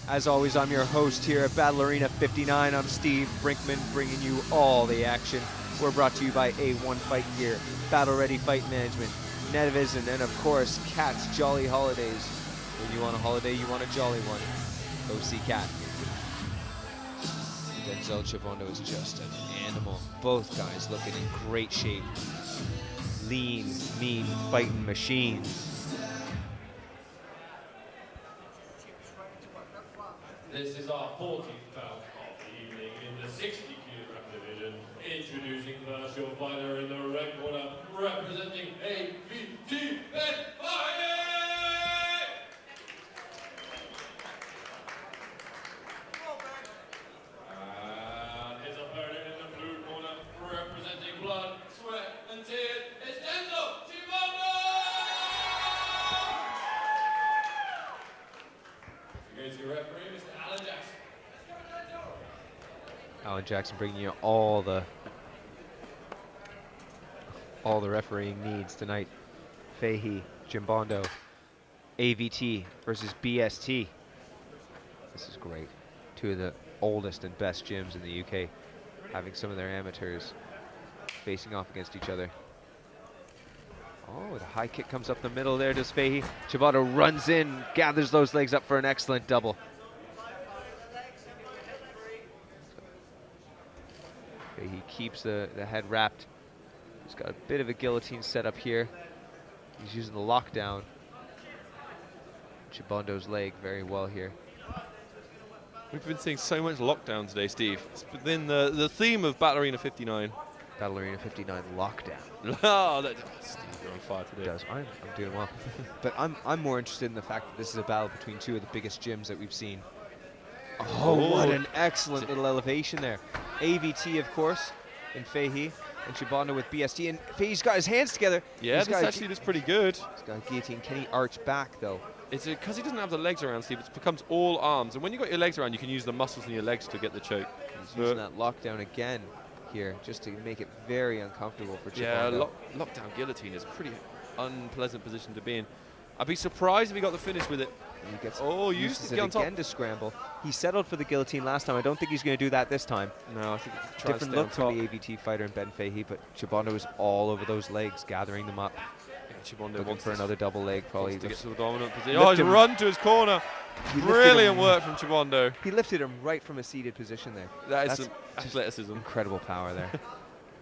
As always, I'm your host here at Battle Arena 59. I'm Steve Brinkman, bringing you all the action. We're brought to you by A1 Fight Gear, Battle Ready Fight Management, Netivision, and of course, Cat's Jolly Holidays. When you want a holiday, you want a jolly one. Go see Cat. Denzel Chibondo is just an animal. Both guys looking in great shape. Lean, mean, fighting machines. This is our 14th bout of the evening in the 60 kilogram division. Introducing first your fighter in the red corner, representing AVT and Fahey! And his opponent in the blue corner, representing blood, sweat, and tears, is Denzel Chibondo! Against your referee, Mr. Alan Jackson. Alan Jackson bringing you all the refereeing needs tonight. Fahey, Chibondo, AVT versus BST. This is great. Two of the oldest and best gyms in the UK, having some of their amateurs facing off against each other. Oh, the high kick comes up the middle there, does Fahey. Chibondo runs in, gathers those legs up for an excellent double. Fahey keeps the head wrapped. He's got a bit of a guillotine set up here. He's using the lockdown. Chibondo's leg very well here. We've been seeing so much lockdown today, Steve. It's been the theme of Battle Arena 59. Battle Arena 59 lockdown. Oh, Steve, you're on fire today. It does. I'm doing well. But I'm more interested in the fact that this is a battle between two of the biggest gyms that we've seen. Oh, what an excellent little elevation there. AVT, of course, in Fahey, and Chibondo with BST. And Fahey's got his hands together. Yeah, this actually looks pretty good. He's got a guillotine. Can he arch back, though? It's because he doesn't have the legs around, Steve. It becomes all arms. And when you've got your legs around, you can use the muscles in your legs to get the choke. He's using that lockdown again here, just to make it very uncomfortable for Chibondo. Yeah, lockdown guillotine is a pretty unpleasant position to be in. I'd be surprised if he got the finish with it. And he gets uses it again to scramble. He settled for the guillotine last time. I don't think he's going to do that this time. No, I think different look from the AVT fighter and Ben Fahey, but Chibondo is all over those legs, gathering them up. Yeah, Chibondo looking for another double leg, probably. To get to the dominant position. Oh, he's run to his corner. Brilliant work from Chibondo. He lifted him right from a seated position there. That's some athleticism. Incredible power there.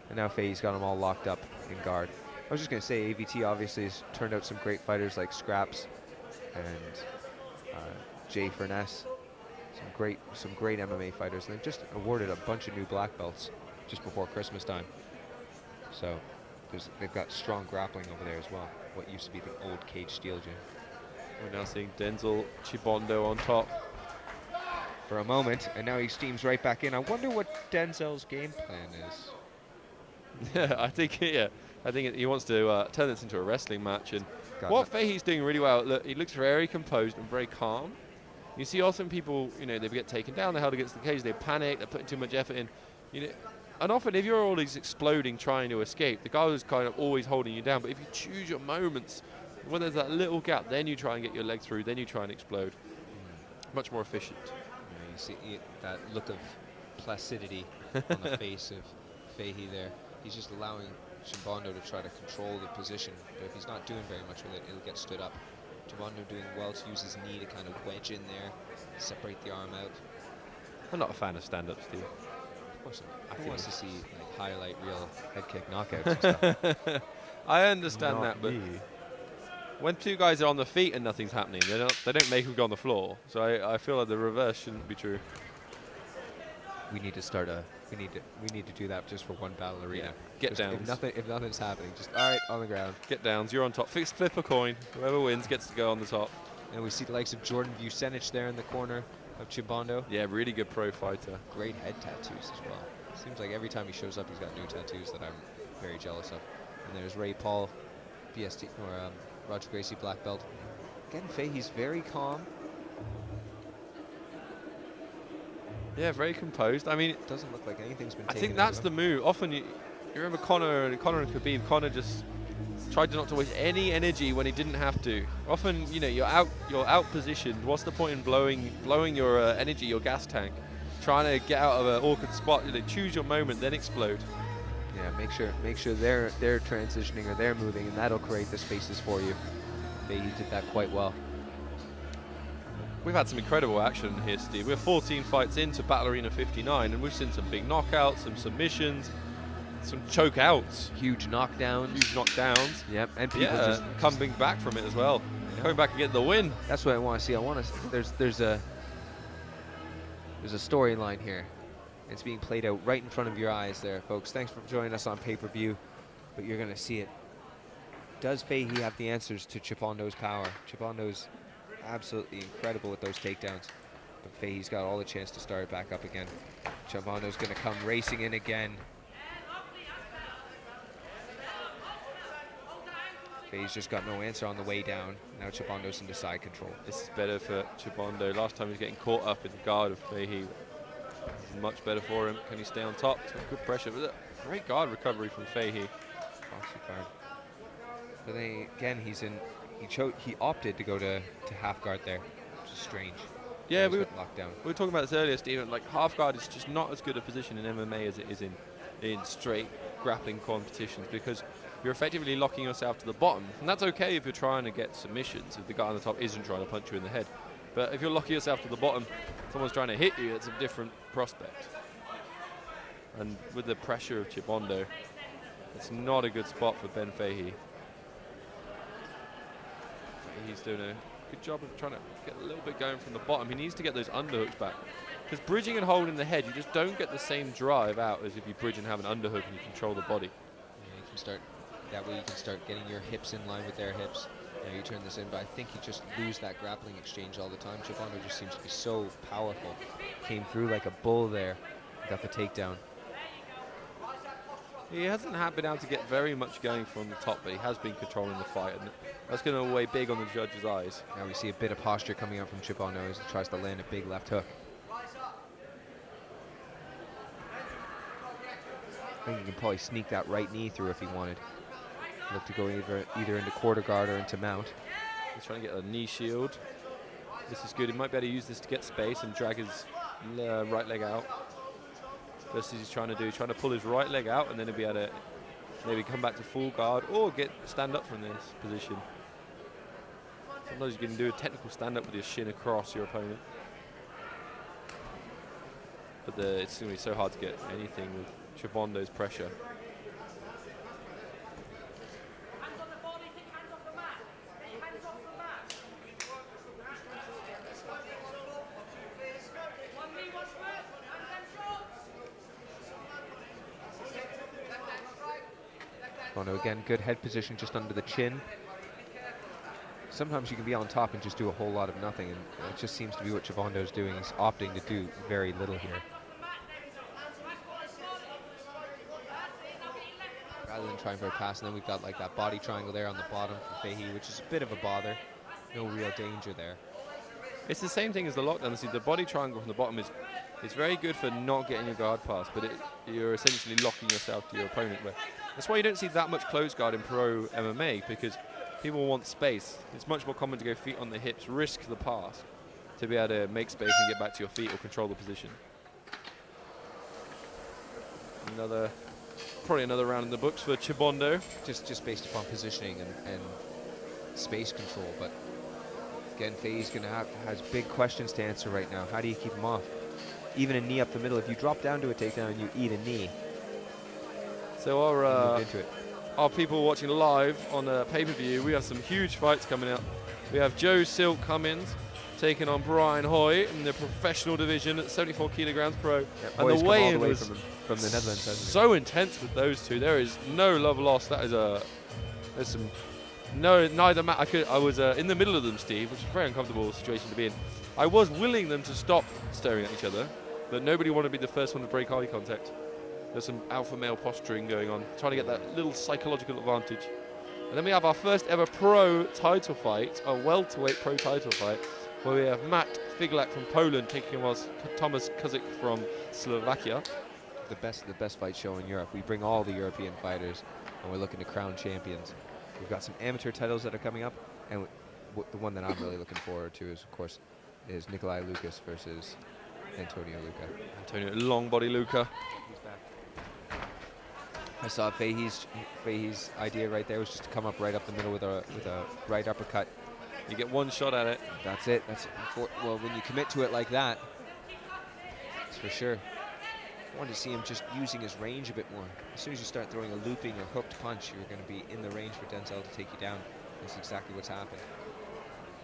And now Fahey's got them all locked up in guard. I was just going to say, AVT obviously has turned out some great fighters like Scraps and Jay Furness. Some great MMA fighters. And they've just awarded a bunch of new black belts just before Christmas time. So they've got strong grappling over there as well. What used to be the old Cage Steel gym. We're now seeing Denzel Chibondo on top for a moment, and now he steams right back in. I wonder what Denzel's game plan is. Yeah, I think he wants to turn this into a wrestling match. And what Fahey's doing really well, look, he looks very composed and very calm. You see often people, they get taken down, they're held against the cage, they panic, they're putting too much effort in. And often if you're always exploding trying to escape, the guy is kind of always holding you down. But if you choose your moments, when there's that little gap, then you try and get your leg through, then you try and explode. Much more efficient. Yeah, you see that look of placidity on the face of Fahey there. He's just allowing Chibondo to try to control the position, but if he's not doing very much with it, it'll get stood up. Chibondo doing well to use his knee to kind of wedge in there, separate the arm out. I'm not a fan of stand-up, Steve. Of course not. Who wants to see highlight reel head kick knockouts and stuff? I understand that, but when two guys are on the feet and nothing's happening, they don't make them go on the floor. So I feel like the reverse shouldn't be true. We need to start we need to do that just for one battle arena. Yeah. Get downs. If nothing's happening, just all right on the ground. Get downs. You're on top. Flip a coin. Whoever wins gets to go on the top. And we see the likes of Jordan Vucenic there in the corner of Chibondo. Yeah, really good pro fighter. Great head tattoos as well. Seems like every time he shows up, he's got new tattoos that I'm very jealous of. And there's Ray Paul, BST or Roger Gracie black belt. Again, Fahey's very calm. Yeah, very composed. I mean, it doesn't look like anything's been taken. I think that's the move. Often you remember Conor and Khabib. Conor just Tried not to waste any energy when he didn't have to. Often, you know, you're out positioned. What's the point in blowing your energy, your gas tank? Trying to get out of an awkward spot. You know, choose your moment, then explode. Yeah, make sure they're transitioning or they're moving, and that'll create the spaces for you. Fahey did that quite well. We've had some incredible action here, Steve. We're 14 fights into Battle Arena 59, and we've seen some big knockouts, some submissions, some choke outs. Huge knockdowns. Yep, and people just coming back from it as well. Coming back and getting the win. That's what I want to see. There's a storyline here. It's being played out right in front of your eyes there, folks. Thanks for joining us on pay-per-view, but you're going to see it. Does Fahey have the answers to Chibondo's power? Chibondo's absolutely incredible with those takedowns, but Fahey's got all the chance to start it back up again. Chibondo's going to come racing in again. Fahey's just got no answer on the way down. Now Chibondo's into side control. This is better for Chibondo. Last time he was getting caught up in the guard of Fahey. Much better for him. Can he stay on top? Some good pressure. But great guard recovery from Fahey. But then again, he opted to go to half guard there, which is strange. Yeah, we were talking about this earlier, Stephen. Like, half guard is just not as good a position in MMA as it is in straight grappling competitions, because you're effectively locking yourself to the bottom, and that's okay if you're trying to get submissions, if the guy on the top isn't trying to punch you in the head. But if you're locking yourself to the bottom, someone's trying to hit you, it's a different prospect. And with the pressure of Chibondo, it's not a good spot for Ben Fahey. He's doing a good job of trying to get a little bit going from the bottom. He needs to get those underhooks back, because bridging and holding the head, you just don't get the same drive out as if you bridge and have an underhook and you control the body. Yeah, you can start that way. You can start getting your hips in line with their hips. You turn this in, but I think you just lose that grappling exchange all the time. Chibondo just seems to be so powerful. Came through like a bull there, got the takedown. He hasn't been able to get very much going from the top, but he has been controlling the fight, and that's going to weigh big on the judge's eyes. Now we see a bit of posture coming out from Chibondo as he tries to land a big left hook. I think he can probably sneak that right knee through if he wanted. Look to go either into quarter guard or into mount. He's trying to get a knee shield. This is good. He might be able to use this to get space and drag his right leg out. First he's trying to do, trying to pull his right leg out, and then he'll be able to maybe come back to full guard or stand up from this position. Sometimes you can do a technical stand up with your shin across your opponent. But it's going to be so hard to get anything with Chibondo's pressure. Chibondo again, good head position just under the chin. Sometimes you can be on top and just do a whole lot of nothing, and it just seems to be what Chibondo's doing. He's opting to do very little here. Rather than trying for a pass, and then we've got like that body triangle there on the bottom for Fahey, which is a bit of a bother. No real danger there. It's the same thing as the lockdown. See, the body triangle from the bottom is very good for not getting your guard pass, but you're essentially locking yourself to your opponent. That's why you don't see that much close guard in pro MMA, because people want space. It's much more common to go feet on the hips, risk the pass, to be able to make space and get back to your feet or control the position. Probably another round in the books for Chibondo. Just based upon positioning and space control, but again, Fahey's has big questions to answer right now. How do you keep him off? Even a knee up the middle. If you drop down to a takedown and you eat a knee. So our people watching live on pay-per-view, we have some huge fights coming up. We have Joe Silk Cummins taking on Brian Hoy in the professional division at 74 kilograms pro. Yep, and the weigh-in was from the Netherlands. So intense with those two. There is no love lost. That is there's some neither match. I was in the middle of them, Steve, which is a very uncomfortable situation to be in. I was willing them to stop staring at each other, but nobody wanted to be the first one to break eye contact. There's some alpha male posturing going on, trying to get that little psychological advantage. And then we have our first ever pro title fight, a welterweight pro title fight, where we have Matt Figlak from Poland taking on Thomas Kuzik from Slovakia. The best fight show in Europe. We bring all the European fighters and we're looking to crown champions. We've got some amateur titles that are coming up, and the one that I'm really looking forward to is, of course, is Nikolai Lucas versus Antonio Luca. Antonio, long body Luca. He's back. I saw Fahey's idea right there was just to come up right up the middle with a right uppercut. You get one shot at it. That's it. Well, when you commit to it like that, that's for sure. I wanted to see him just using his range a bit more. As soon as you start throwing a looping or hooked punch, you're going to be in the range for Denzel to take you down. That's exactly what's happened.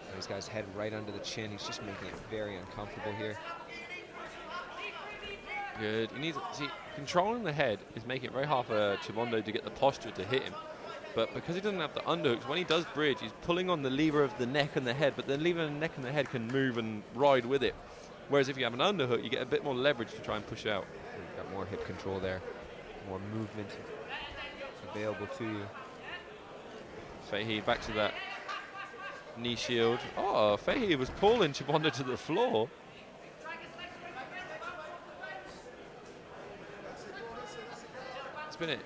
And this guy's head right under the chin. He's just making it very uncomfortable here. Good. He needs, see, controlling the head is making it very hard for Chibondo to get the posture to hit him. But because he doesn't have the underhooks, when he does bridge, he's pulling on the lever of the neck and the head, but the lever and the neck and the head can move and ride with it. Whereas if you have an underhook, you get a bit more leverage to try and push out. You've got more hip control there, more movement available to you. Fahey back to that knee shield. Oh, Fahey was pulling Chibondo to the floor. It's been an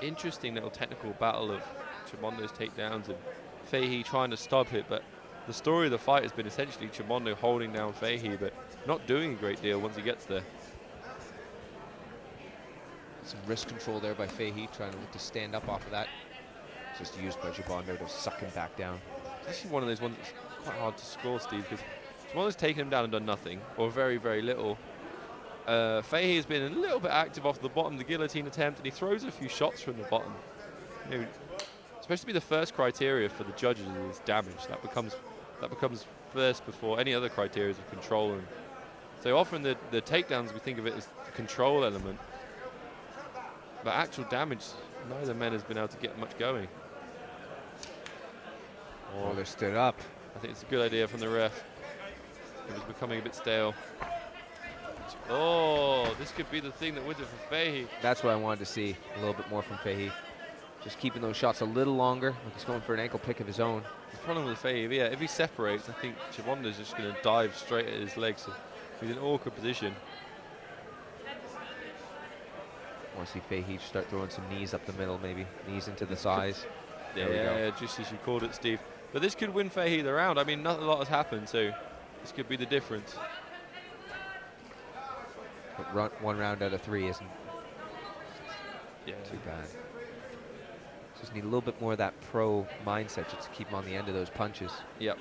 interesting little technical battle of Chibondo's takedowns and Fahey trying to stop it, but the story of the fight has been essentially Chibondo holding down Fahey, but not doing a great deal once he gets there. Some wrist control there by Fahey, trying to look to stand up off of that. Just used by Chibondo to suck him back down. This is one of those ones that's quite hard to score, Steve, because Chibondo's taken him down and done nothing, or very, very little. Fahey has been a little bit active off the bottom, the guillotine attempt, and he throws a few shots from the bottom. You know, it's supposed to be the first criteria for the judges is damage. That becomes first before any other criteria of control. And so often the takedowns, we think of it as the control element. But actual damage, neither man has been able to get much going. Oh, they're stood up. I think it's a good idea from the ref. It was becoming a bit stale. Oh, this could be the thing that wins it for Fahey. That's what I wanted to see, a little bit more from Fahey. Just keeping those shots a little longer, like he's going for an ankle pick of his own. The problem with Fahey, yeah, if he separates, I think Chibondo's just going to dive straight at his legs. So he's in an awkward position. I want to see Fahey start throwing some knees up the middle, maybe. Knees into the thighs. Yeah, just as you called it, Steve. But this could win Fahey the round. I mean, not a lot has happened, so this could be the difference. But one round out of 3 isn't too bad. Just need a little bit more of that pro mindset just to keep him on the end of those punches. Yep.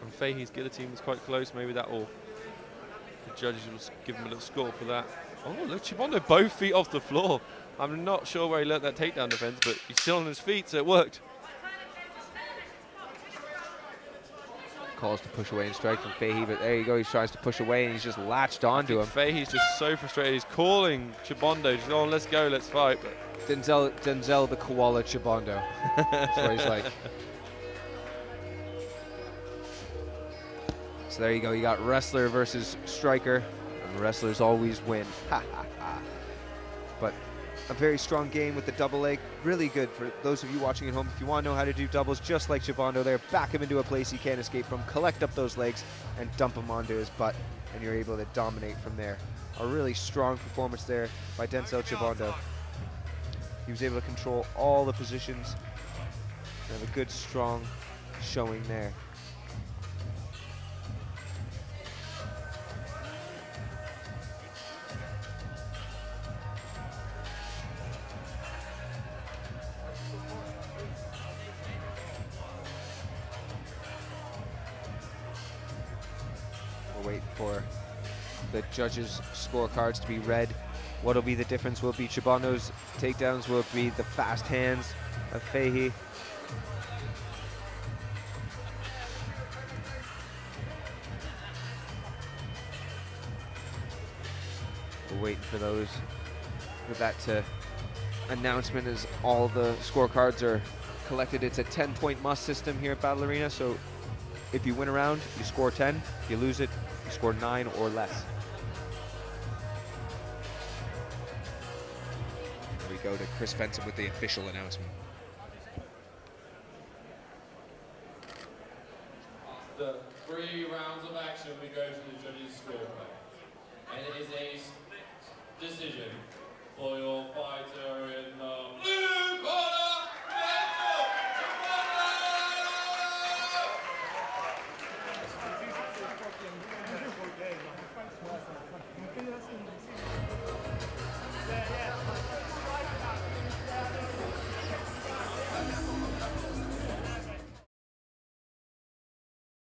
And Fahey's guillotine was quite close. Maybe that will... The judges will give him a little score for that. Oh, look, Chibondo both feet off the floor. I'm not sure where he learnt that takedown defense, but he's still on his feet, so it worked. Calls to push away and strike from Fahey, but there you go, he tries to push away and he's just latched onto him. Fahey's just so frustrated. He's calling Chibondo, just going, let's go, let's fight. But Denzel the koala Chibondo. That's what he's like. So there you go, you got wrestler versus striker, and wrestlers always win. Ha ha ha. But a very strong game with the double leg. Really good for those of you watching at home. If you want to know how to do doubles, just like Chibondo there, back him into a place he can't escape from, collect up those legs, and dump him onto his butt, and you're able to dominate from there. A really strong performance there by Denzel Chibondo. He was able to control all the positions and have a good, strong showing there. Wait for the judges' scorecards to be read. What'll be the difference? Will it be Chibondo's takedowns? Will it be the fast hands of Fahey? We're waiting for that announcement as all the scorecards are collected. It's a 10-point must system here at Battle Arena, so if you win a round, you score 10. If you lose it, you score 9 or less. There we go to Chris Fenton with the official announcement. After 3 rounds of action, we go to the judges' scorecard. And it is a split decision for your fighter in the blue corner.